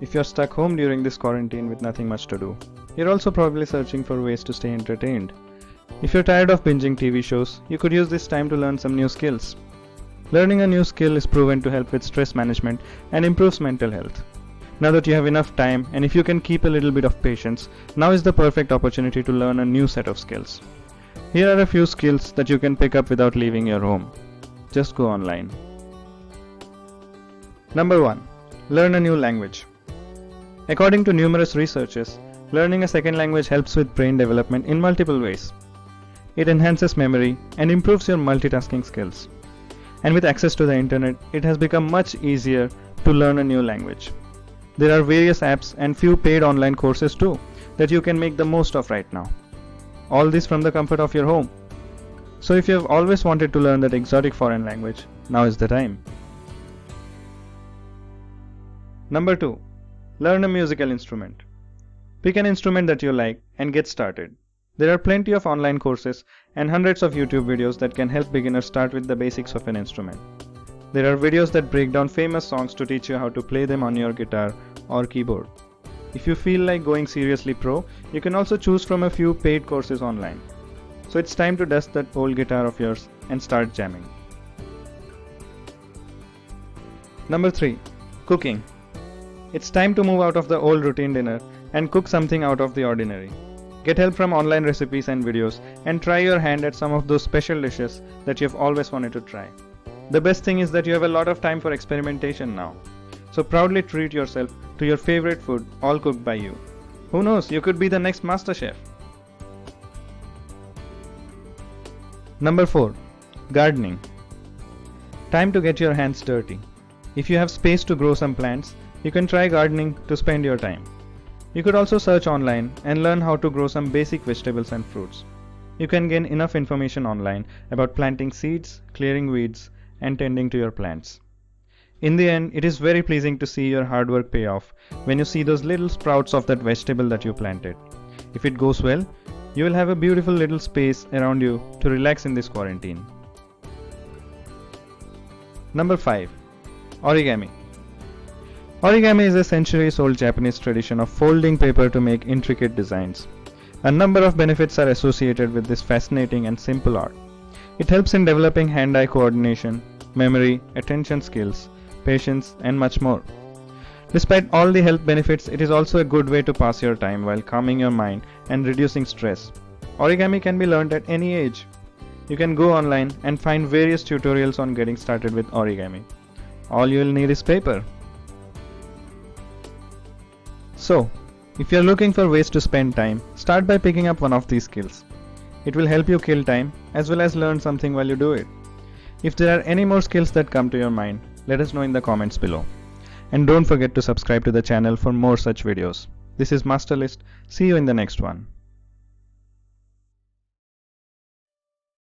if you're stuck home during this quarantine with nothing much to do. You're also probably searching for ways to stay entertained. If you're tired of binging TV shows, you could use this time to learn some new skills. Learning a new skill is proven to help with stress management and improves mental health. Now that you have enough time, and if you can keep a little bit of patience, now is the perfect opportunity to learn a new set of skills. Here are a few skills that you can pick up without leaving your home. Just go online. Number 1. Learn a new language. According to numerous researches, learning a second language helps with brain development in multiple ways. It enhances memory and improves your multitasking skills. And with access to the internet, it has become much easier to learn a new language. There are various apps and few paid online courses too that you can make the most of right now. All this from the comfort of your home. So if you have always wanted to learn that exotic foreign language, now is the time. Number 2. Learn a musical instrument. Pick an instrument that you like and get started. There are plenty of online courses and hundreds of YouTube videos that can help beginners start with the basics of an instrument. There are videos that break down famous songs to teach you how to play them on your guitar or keyboard. If you feel like going seriously pro, you can also choose from a few paid courses online. So it's time to dust that old guitar of yours and start jamming. Number 3. Cooking. It's time to move out of the old routine dinner and cook something out of the ordinary. Get help from online recipes and videos and try your hand at some of those special dishes that you've always wanted to try. The best thing is that you have a lot of time for experimentation now. So proudly treat yourself to your favorite food, all cooked by you. Who knows, you could be the next master chef. Number 4. Gardening. Time to get your hands dirty. If you have space to grow some plants, you can try gardening to spend your time. You could also search online and learn how to grow some basic vegetables and fruits. You can gain enough information online about planting seeds, clearing weeds, and tending to your plants. In the end, it is very pleasing to see your hard work pay off when you see those little sprouts of that vegetable that you planted. If it goes well, you will have a beautiful little space around you to relax in this quarantine. Number 5. Origami. Origami is a centuries-old Japanese tradition of folding paper to make intricate designs. A number of benefits are associated with this fascinating and simple art. It helps in developing hand-eye coordination, memory, attention skills, patience, and much more. Despite all the health benefits, it is also a good way to pass your time while calming your mind and reducing stress. Origami can be learned at any age. You can go online and find various tutorials on getting started with origami. All you will need is paper. So, if you are looking for ways to spend time, start by picking up one of these skills. It will help you kill time as well as learn something while you do it. If there are any more skills that come to your mind, let us know in the comments below. And don't forget to subscribe to the channel for more such videos. This is Masterlist. See you in the next one.